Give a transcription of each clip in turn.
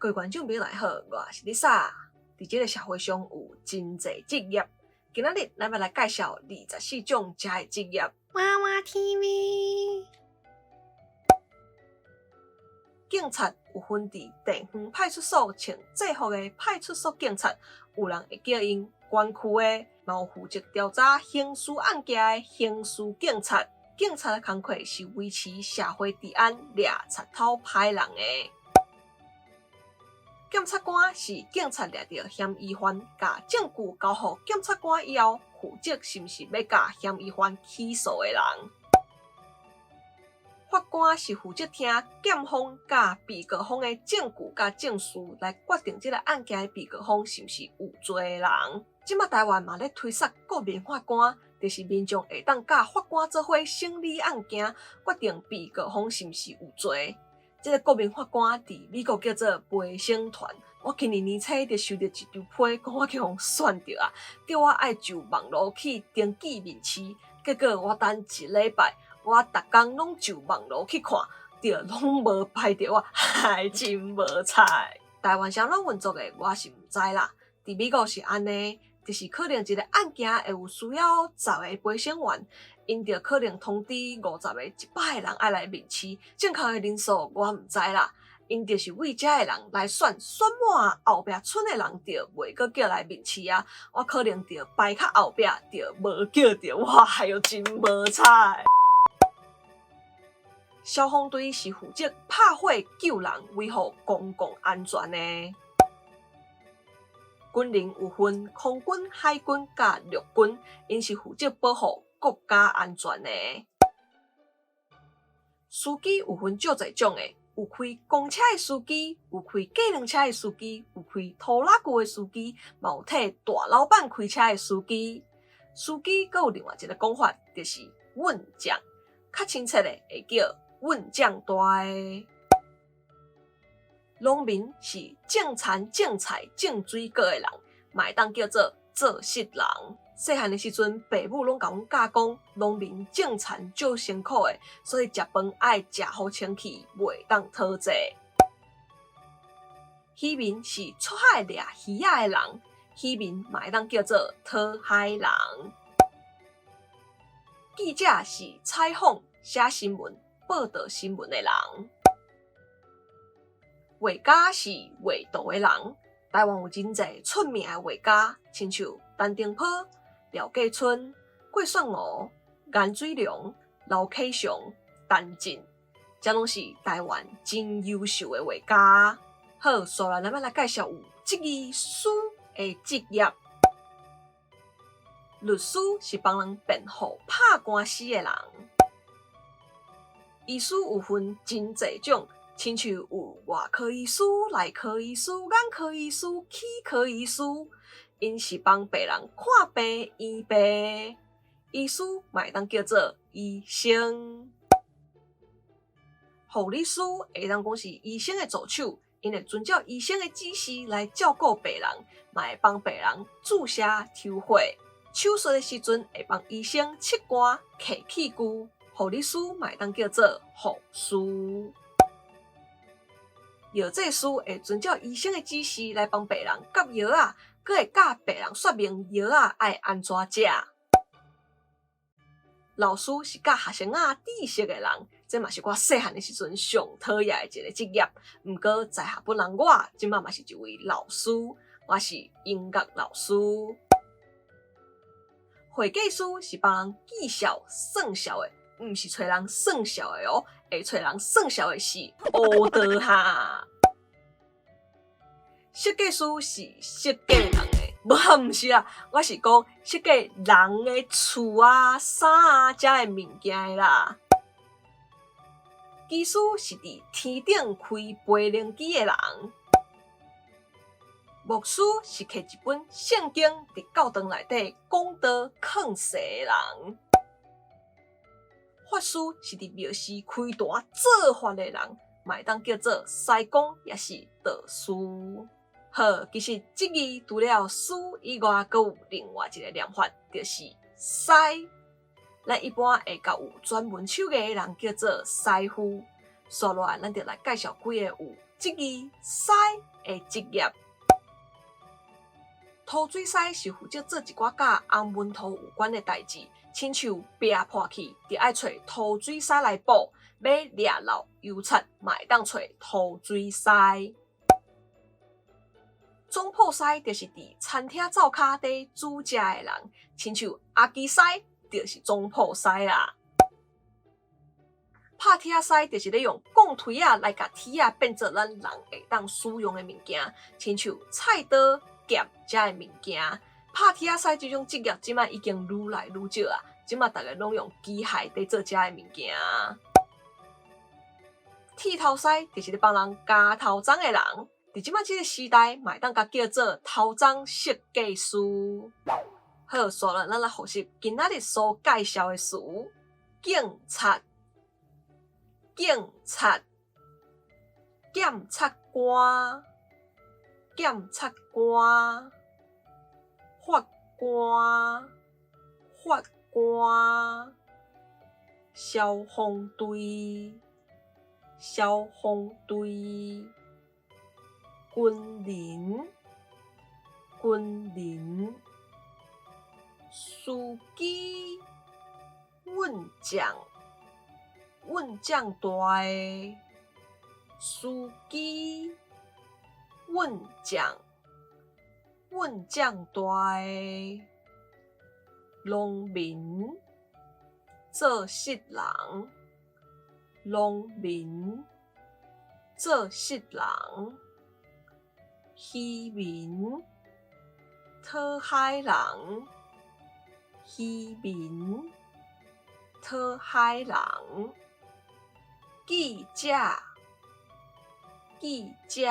各位观众朋友大家好，我是 Lisa。伫这个社会上有真侪职业，今仔日咱要来介绍24种遮的职业。娃娃 TV。警察有分伫地方派出所穿制服的派出所警察，有人会叫因管区的，嘛有负责调查刑事案件的刑事警察。警察的工作是维持社会治安、掠贼头歹人的。检察官是警察掠到嫌疑犯，甲证据交予检察官以后，负责是毋是要甲嫌疑犯起诉的人。法官是负责听检方甲被告方的证据甲证词，来决定这个案件的被告方是毋是有罪的人。即马台湾嘛咧推设国民法官，就是民众会当甲法官做伙审理案件，决定被告方是毋是有罪。这个国民法官伫美国叫做陪审团。我今年年初就收到一张批，讲我去互选着啊，叫我爱就网络去登记面试。结果我等一礼拜，我逐工拢就网络去看，就拢无排着我，还真无彩。台湾啥拢运作的，我是毋知啦。伫美国是安尼，就是可能一个案件会有需要10个陪审员。因着可能通知50个、100个人爱来面试，正确的人数我毋知啦。因就是为遮个人来选满后壁剩的人，就袂阁叫来面试啊。我可能就排较后壁，就无叫着我，还有真无彩。消防队是负责拍火救人，维护公共安全的。军人有分空军、海军甲陆军，因是负责保护国家安全的。司机有分足侪种的，有开公车的司机，有开计程车的司机，有开拖拉机的司机，嘛有替大老板开车的司机。司机阁有另外一个讲法，就是运将，较亲切的会叫运将大的。农民是种田、种菜、种水果的人，嘛会当叫做做事人。细汉的时阵，爸母拢甲阮教讲，农民种田足辛苦的，所以食饭爱食好清气，袂当讨债。渔民是出海掠鱼仔的人，渔民嘛会当叫做讨海人。记者是采访、写新闻、报道新闻的人。画家是画图的人。台湾有真侪出名的画家，亲像陈定波、廖继春、郭算娥、颜水龙、刘启祥、陈进，这拢是台湾真优秀的画家。好，接下来咱要来介绍有执业师的职业。律师是帮人辩护打官司的人。医师有分真侪种，亲像有外科医师、内科医师、眼科医师、齿科医师，因是帮病人看病、医病。医师嘛会当叫做医生。护理师会当讲是医生的助手，因会遵照医生的指示来照顾病人，嘛会帮病人注射抽血。手术的时阵会帮医生切肝、揢器具。护理师嘛会当叫做护士。药剂师会遵照医生的指示来帮病人夹药啊，佮会甲病人说明药啊爱安怎食。老师是教学生仔知识的人，这嘛是我细汉的时阵上讨厌的一个职业。毋过在下本人我即马嘛是一位老师，我是音乐老师。会计师是帮人计数算数的，毋是找人算数的哦，会找人算数的是乌道哈。设计师是设计人的，毋是啦，我是讲设计人的厝啊、衫啊、遮的物件的啦。技师是伫天顶开飞灵机的人。牧师是摕一本圣经伫教堂内底讲道劝世的人。法师是伫庙寺开坛做法的人，嘛会当叫做师公，也是道士。好，其实职业除了师以外，阁有另外一个念法，就是师。咱一般会甲有专门手艺的人叫做师傅。接下来，咱就来介绍几个有即字师的职业。涂水师是负责做一寡甲红文涂有关的代志，亲像壁破去，就爱找涂水师来补；要掠漏油漆，嘛会当找涂水师。总铺师就是伫餐厅灶骹底煮食的人，亲像阿基师就是总铺师啦。拍铁师就是咧用钢推啊来甲铁啊变做咱人会当使用的物件，亲像菜刀、剑遮的物件。拍铁师这种职业即摆已经愈来愈少啊，即摆大家拢用机械在做遮的物件。剃头师就是咧帮人加头鬃的人。伫即摆即个时代，嘛会当甲叫做头鬃设计师。好，所以咱来学习今仔日所介绍的词：警察、警察、检察官、检察官、法官、法官、消防队、消防队。军人、军人，司机、运将、运将大的，司机、运将、运将大的，农民、做事人、农民、做事人。渔民、讨海人、渔民、讨海人。记者、记者、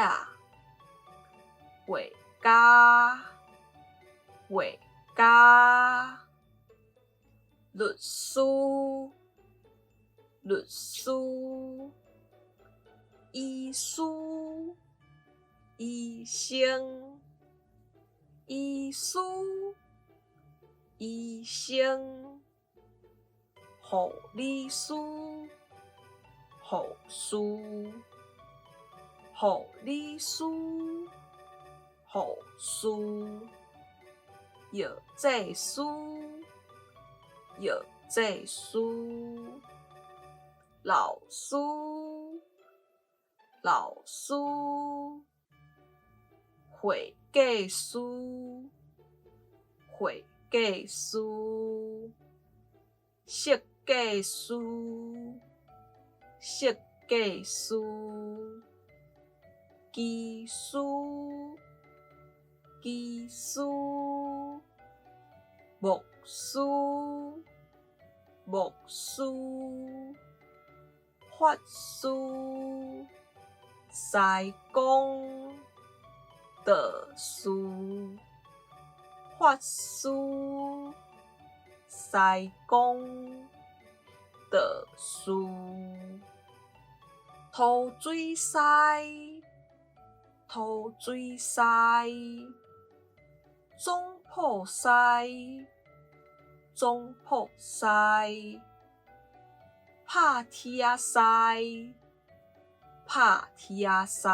画家、画家。律师、律师。医师、医生、医师、医生。护理师、护士、护理师、护士。药剂师、药剂师。老师、老师。会计师、会计师。设计师、设计师。技师、技师。牧师、牧师。法师、师公。道士、法师、师公、道士。涂水师、涂水师。总铺师、总铺师。拍铁师、拍铁师。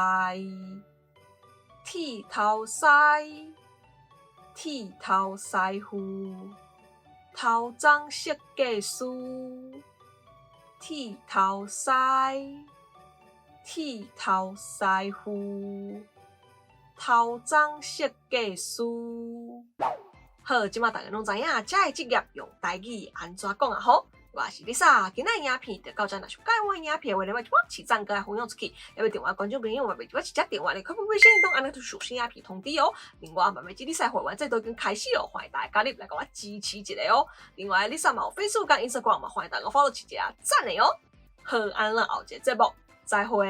剃头师、剃头师傅。头鬃设计师、剃头师、剃头师傅。头鬃设计师。好，即马大家拢知影，这个职业用台语安怎讲啊？好。我是 Lisa， 今日影片就到这，若是喜欢我影片，为了要我起赞歌分享出去，要电话观众朋友，我直接电话你可不可以先动按那个属性影片通知哦。另外，慢慢这 Lisa 会员制都已经开始了，欢迎大家加入来给我支持一下哦。另外 ，Lisa 嘛有 Facebook 跟 Instagram 嘛，欢迎大家 follow 一下赞的哦。好，安了后一个节目，再会。